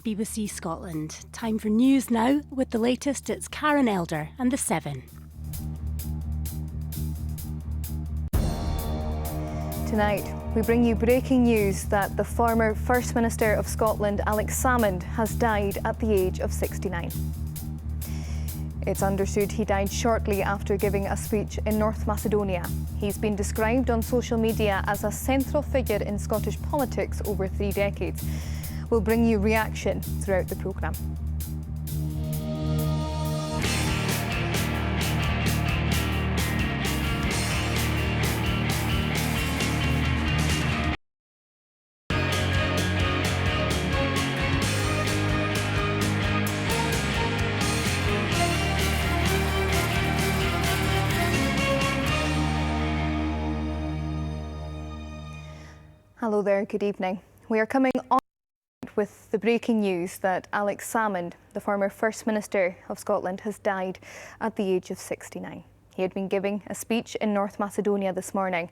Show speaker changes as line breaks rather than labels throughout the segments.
BBC Scotland. Time for news now. With the latest, it's Karen Elder and the 7.
Tonight, we bring you breaking news that the former First Minister of Scotland, Alex Salmond, has died at the age of 69. It's understood he died shortly after giving a speech in North Macedonia. He's been described on social media as a central figure in Scottish politics over 3 decades. We'll bring you reaction throughout the programme. Hello there, good evening. We are coming on with the breaking news that Alex Salmond, the former First Minister of Scotland, has died at the age of 69. He had been giving a speech in North Macedonia this morning.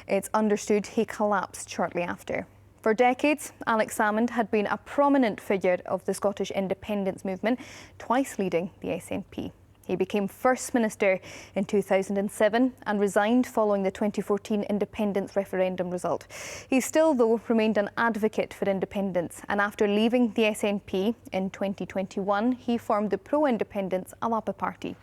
It's understood he collapsed shortly after. For decades, Alex Salmond had been a prominent figure of the Scottish independence movement, twice leading the SNP. He became First Minister in 2007 and resigned following the 2014 independence referendum result. He still, though, remained an advocate for independence, and after leaving the SNP in 2021, he formed the pro-independence Alapa Party.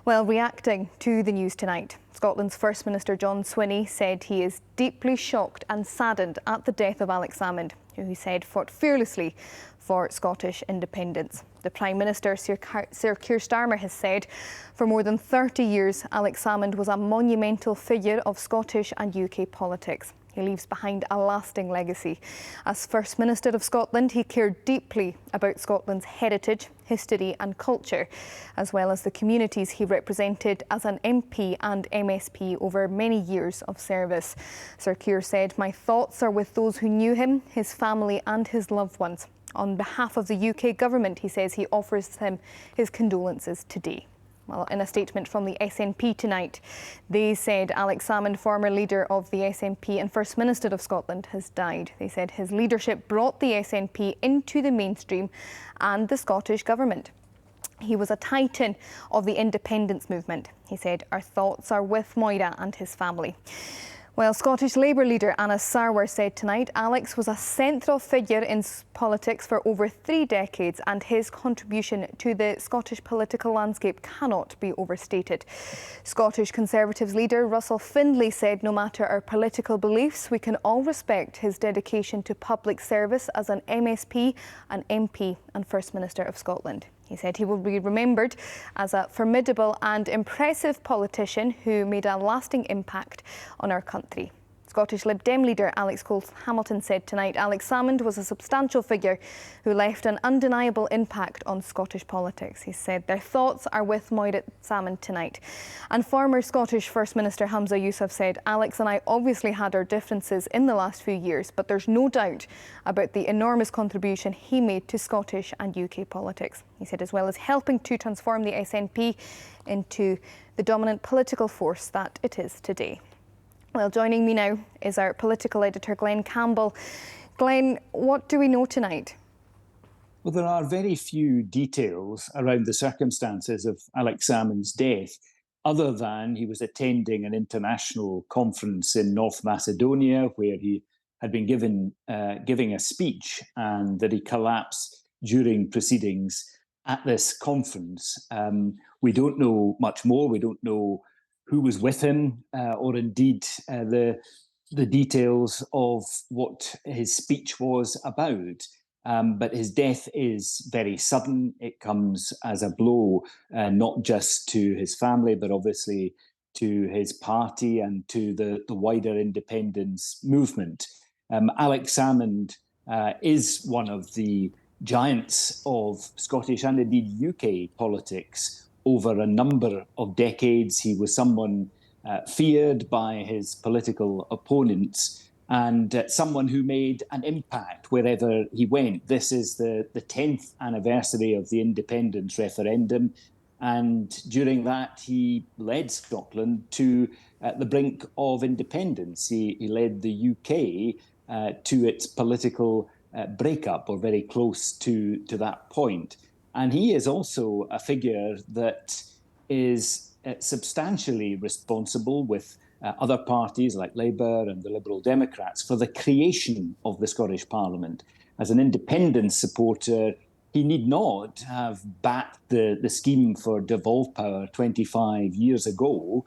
Well, reacting to the news tonight, Scotland's First Minister John Swinney said he is deeply shocked and saddened at the death of Alex Salmond, who he said fought fearlessly for Scottish independence. The Prime Minister, Sir Keir Starmer, has said for more than 30 years, Alex Salmond was a monumental figure of Scottish and UK politics. He leaves behind a lasting legacy. As First Minister of Scotland, he cared deeply about Scotland's heritage, history and culture, as well as the communities he represented as an MP and MSP over many years of service. Sir Keir said, "My thoughts are with those who knew him, his family and his loved ones." On behalf of the UK government, he says he offers him his condolences today. Well, in a statement from the SNP tonight, they said Alex Salmond, former leader of the SNP and First Minister of Scotland, has died. They said his leadership brought the SNP into the mainstream and the Scottish government. He was a titan of the independence movement. He said, "Our thoughts are with Moira and his family." Well, Scottish Labour leader Anna Sarwar said tonight Alex was a central figure in politics for over 3 decades and his contribution to the Scottish political landscape cannot be overstated. Scottish Conservatives leader Russell Findlay said no matter our political beliefs, we can all respect his dedication to public service as an MSP, an MP and First Minister of Scotland. He said he will be remembered as a formidable and impressive politician who made a lasting impact on our country. Scottish Lib Dem leader Alex Cole-Hamilton said tonight Alex Salmond was a substantial figure who left an undeniable impact on Scottish politics. He said their thoughts are with Moira Salmond tonight. And former Scottish First Minister Humza Yousaf said, "Alex and I obviously had our differences in the last few years, but there's no doubt about the enormous contribution he made to Scottish and UK politics." He said as well as helping to transform the SNP into the dominant political force that it is today. Well, joining me now is our political editor, Glenn Campbell. Glenn, what do we know tonight?
Well, there are very few details around the circumstances of Alex Salmond's death, other than he was attending an international conference in North Macedonia where he had been giving a speech and that he collapsed during proceedings at this conference. We don't know much more. We don't know who was with him, or indeed the details of what his speech was about. But his death is very sudden. It comes as a blow, not just to his family, but obviously to his party and to the wider independence movement. Alex Salmond is one of the giants of Scottish and indeed UK politics. Over a number of decades, he was someone feared by his political opponents and someone who made an impact wherever he went. This is the 10th anniversary of the independence referendum, and during that he led Scotland to the brink of independence. He led the UK to its political breakup, or very close to that point. And he is also a figure that is substantially responsible with other parties like Labour and the Liberal Democrats for the creation of the Scottish Parliament. As an independence supporter, he need not have backed the scheme for devolved power 25 years ago,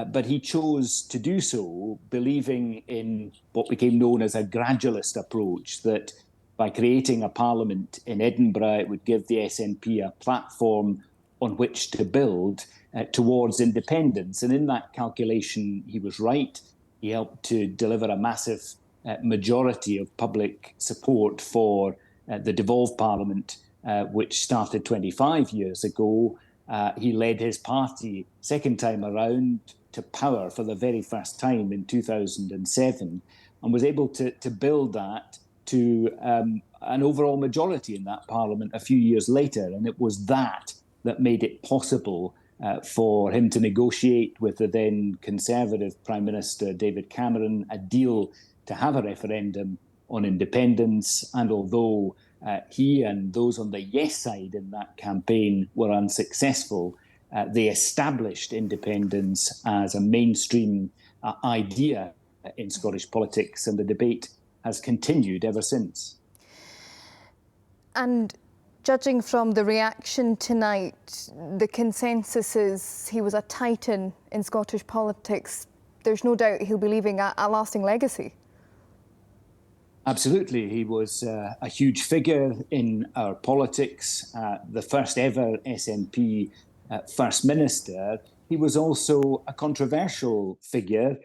but he chose to do so, believing in what became known as a gradualist approach, that by creating a parliament in Edinburgh, it would give the SNP a platform on which to build towards independence. And in that calculation, he was right. He helped to deliver a massive majority of public support for the devolved parliament, which started 25 years ago. He led his party second time around to power for the very first time in 2007, and was able to build that to an overall majority in that parliament a few years later. And it was that made it possible for him to negotiate with the then Conservative Prime Minister David Cameron a deal to have a referendum on independence. And although he and those on the yes side in that campaign were unsuccessful, they established independence as a mainstream idea in Scottish politics, and the debate has continued ever since.
And judging from the reaction tonight, the consensus is he was a titan in Scottish politics. There's no doubt he'll be leaving a lasting legacy.
Absolutely. He was a huge figure in our politics, the first ever SNP First Minister. He was also a controversial figure.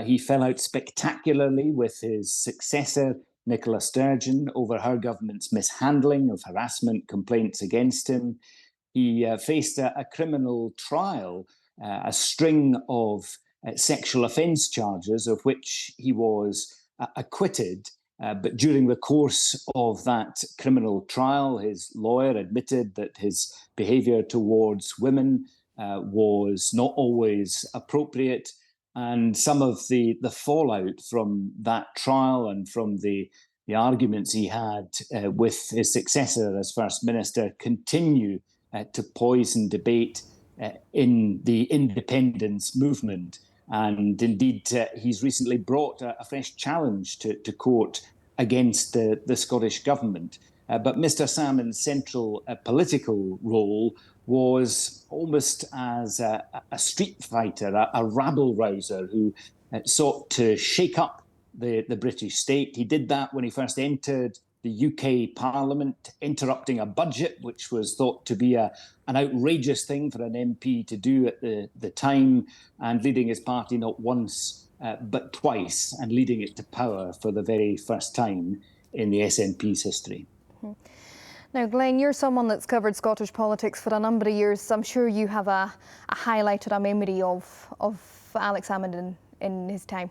He fell out spectacularly with his successor, Nicola Sturgeon, over her government's mishandling of harassment complaints against him. He faced a criminal trial, a string of sexual offence charges, of which he was acquitted. But during the course of that criminal trial, his lawyer admitted that his behaviour towards women was not always appropriate. And some of the fallout from that trial and from the arguments he had with his successor as First Minister continue to poison debate in the independence movement. And indeed, he's recently brought a fresh challenge to court against the Scottish government. But Mr. Salmond's central political role was almost as a street fighter, a rabble-rouser who sought to shake up the British state. He did that when he first entered the UK Parliament, interrupting a budget which was thought to be an outrageous thing for an MP to do at the time, and leading his party not once but twice, and leading it to power for the very first time in the SNP's history.
Mm-hmm. Now, Glenn, you're someone that's covered Scottish politics for a number of years. I'm sure you have a highlight or a memory of Alex Salmond in his time.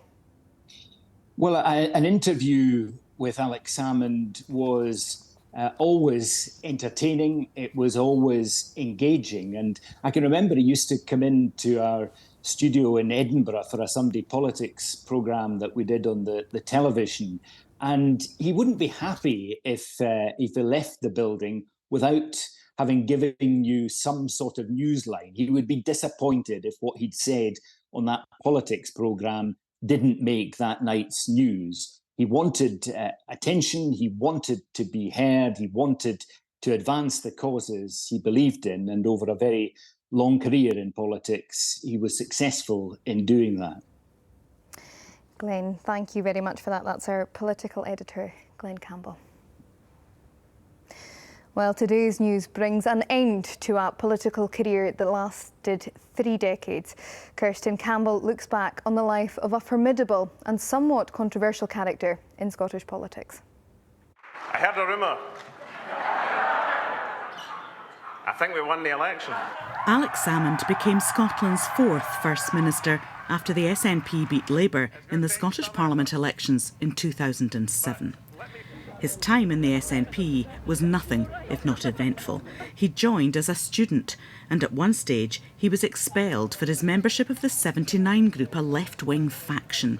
Well, an interview with Alex Salmond was always entertaining. It was always engaging. And I can remember he used to come into our studio in Edinburgh for a Sunday politics programme that we did on the television. And he wouldn't be happy if he left the building without having given you some sort of newsline. He would be disappointed if what he'd said on that politics programme didn't make that night's news. He wanted attention, he wanted to be heard, he wanted to advance the causes he believed in, and over a very long career in politics, he was successful in doing that.
Glenn, thank you very much for that. That's our political editor, Glenn Campbell. Well, today's news brings an end to a political career that lasted 3 decades. Kirsten Campbell looks back on the life of a formidable and somewhat controversial character in Scottish politics.
I heard a rumour. I think we won the election.
Alex Salmond became Scotland's 4th First Minister after the SNP beat Labour in the Scottish Parliament elections in 2007. His time in the SNP was nothing if not eventful. He joined as a student, and at one stage he was expelled for his membership of the 79 Group, a left-wing faction.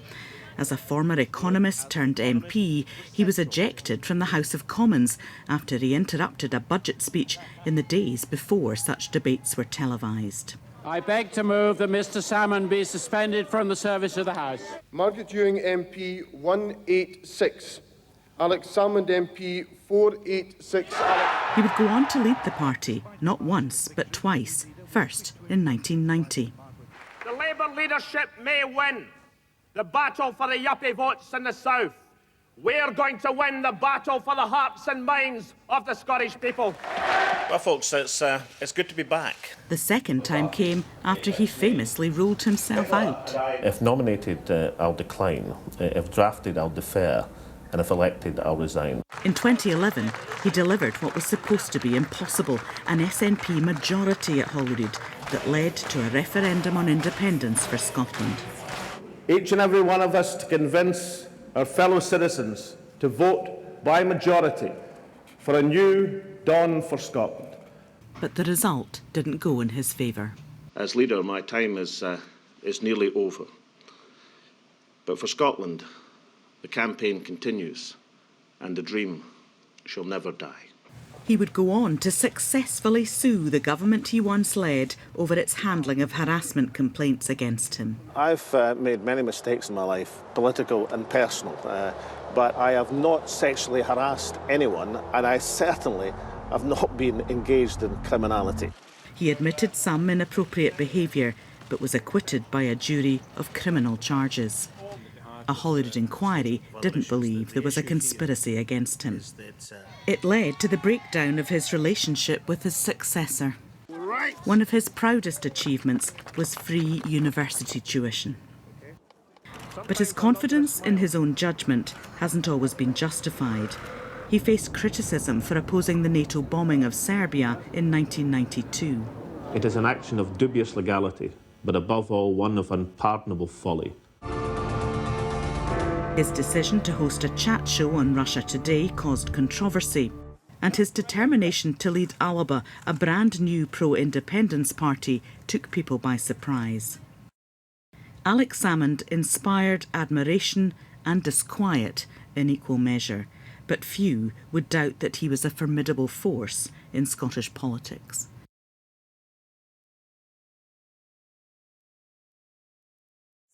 As a former economist turned MP, he was ejected from the House of Commons after he interrupted a budget speech in the days before such debates were televised.
I beg to move that Mr Salmond be suspended from the service of the House.
Margaret Ewing MP 186. Alex Salmond MP 486.
He would go on to lead the party, not once but twice, first in 1990.
The Labour leadership may win the battle for the yuppie votes in the South. We're going to win the battle for the hearts and minds of the Scottish people.
Well, folks, it's good to be back.
The second time came after he famously ruled himself out.
If nominated, I'll decline. If drafted, I'll defer. And if elected, I'll resign.
In 2011, he delivered what was supposed to be impossible, an SNP majority at Holyrood that led to a referendum on independence for Scotland.
Each and every one of us to convince our fellow citizens to vote by majority for a new dawn for Scotland.
But the result didn't go in his favour.
As leader, my time is nearly over. But for Scotland, the campaign continues, and the dream shall never die.
He would go on to successfully sue the government he once led over its handling of harassment complaints against him.
I've made many mistakes in my life, political and personal, but I have not sexually harassed anyone, and I certainly have not been engaged in criminality.
He admitted some inappropriate behaviour, but was acquitted by a jury of criminal charges. A Holyrood inquiry didn't believe there was a conspiracy against him. It led to the breakdown of his relationship with his successor. One of his proudest achievements was free university tuition. But his confidence in his own judgment hasn't always been justified. He faced criticism for opposing the NATO bombing of Serbia in 1992.
It is an action of dubious legality, but above all one of unpardonable folly.
His decision to host a chat show on Russia Today caused controversy, and his determination to lead Alba, a brand new pro-independence party, took people by surprise. Alex Salmond inspired admiration and disquiet in equal measure, but few would doubt that he was a formidable force in Scottish politics.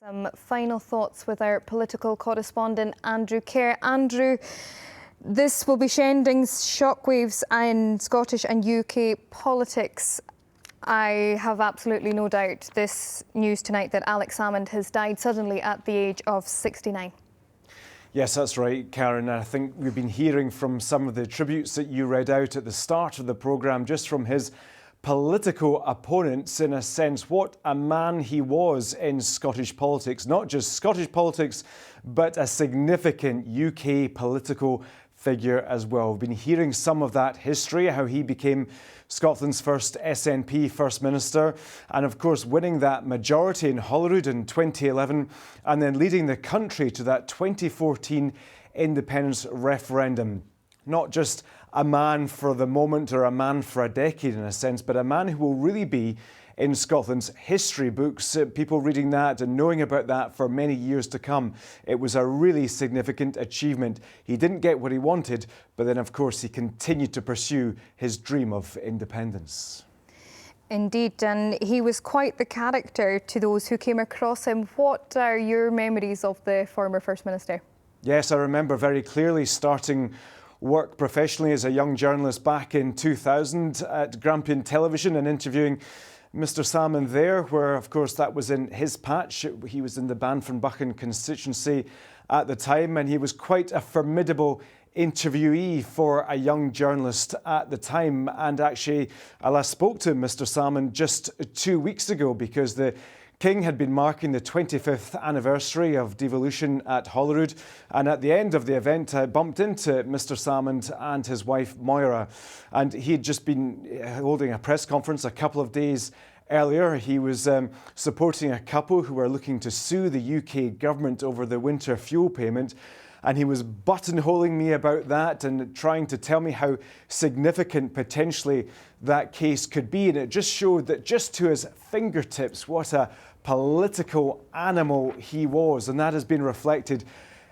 Some final thoughts with our political correspondent Andrew Kerr. Andrew, this will be sending shockwaves in Scottish and UK politics. I have absolutely no doubt this news tonight that Alex Salmond has died suddenly at the age of 69.
Yes, that's right, Karen. I think we've been hearing from some of the tributes that you read out at the start of the programme, just from his political opponents, in a sense, what a man he was in Scottish politics. Not just Scottish politics, but a significant UK political figure as well. We've been hearing some of that history, how he became Scotland's first SNP First Minister, and of course winning that majority in Holyrood in 2011, and then leading the country to that 2014 independence referendum. Not just a man for the moment or a man for a decade in a sense, but a man who will really be in Scotland's history books, people reading that and knowing about that for many years to come. It was a really significant achievement. He didn't get what he wanted, but then of course he continued to pursue his dream of independence.
Indeed, and he was quite the character to those who came across him. What are your memories of the former First Minister?
Yes, I remember very clearly starting work professionally as a young journalist back in 2000 at Grampian Television and interviewing Mr Salmond there, where of course that was in his patch. He was in the Banffin constituency at the time, and he was quite a formidable interviewee for a young journalist at the time. And actually, I last spoke to Mr Salmond just 2 weeks ago because the King had been marking the 25th anniversary of devolution at Holyrood, and at the end of the event I bumped into Mr Salmond and his wife Moira, and he had just been holding a press conference a couple of days earlier. He was supporting a couple who were looking to sue the UK government over the winter fuel payment. And he was buttonholing me about that and trying to tell me how significant potentially that case could be. And it just showed that just to his fingertips what a political animal he was, and that has been reflected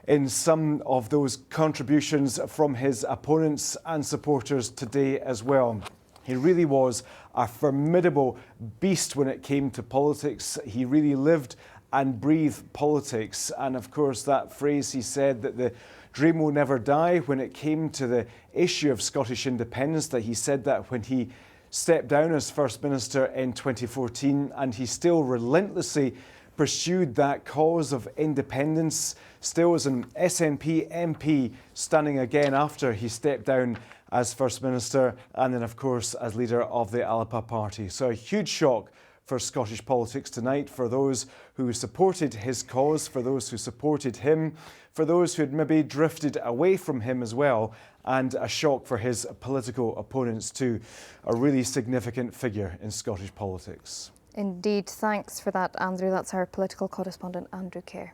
in some of those contributions from his opponents and supporters today as well. He really was a formidable beast when it came to politics. He really lived and breathed politics. And of course, that phrase he said, that the dream will never die, when it came to the issue of Scottish independence, that he said that when he stepped down as First Minister in 2014, and he still relentlessly pursued that cause of independence, still as an SNP MP, standing again after he stepped down as First Minister, and then of course as leader of the Alapa Party. So a huge shock for Scottish politics tonight, for those who supported his cause, for those who supported him, for those who had maybe drifted away from him as well, and a shock for his political opponents too. A really significant figure in Scottish politics.
Indeed, thanks for that, Andrew. That's our political correspondent, Andrew Kerr.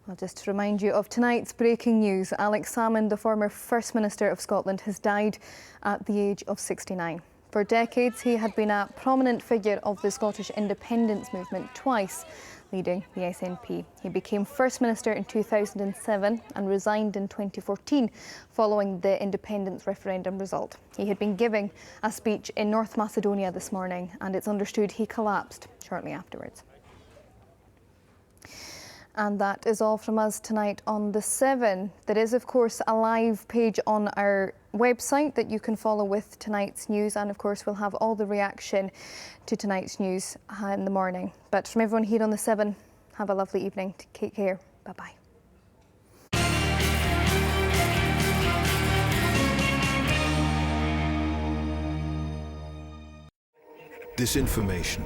Well, just to remind you of tonight's breaking news, Alex Salmond, the former First Minister of Scotland, has died at the age of 69. For decades, he had been a prominent figure of the Scottish independence movement, twice leading the SNP. He became First Minister in 2007 and resigned in 2014 following the independence referendum result. He had been giving a speech in North Macedonia this morning, and it's understood he collapsed shortly afterwards. And that is all from us tonight on The 7. There is, of course, a live page on our website that you can follow with tonight's news, and of course we'll have all the reaction to tonight's news in the morning. But from everyone here on The 7, have a lovely evening. Take care. Bye-bye.
Disinformation.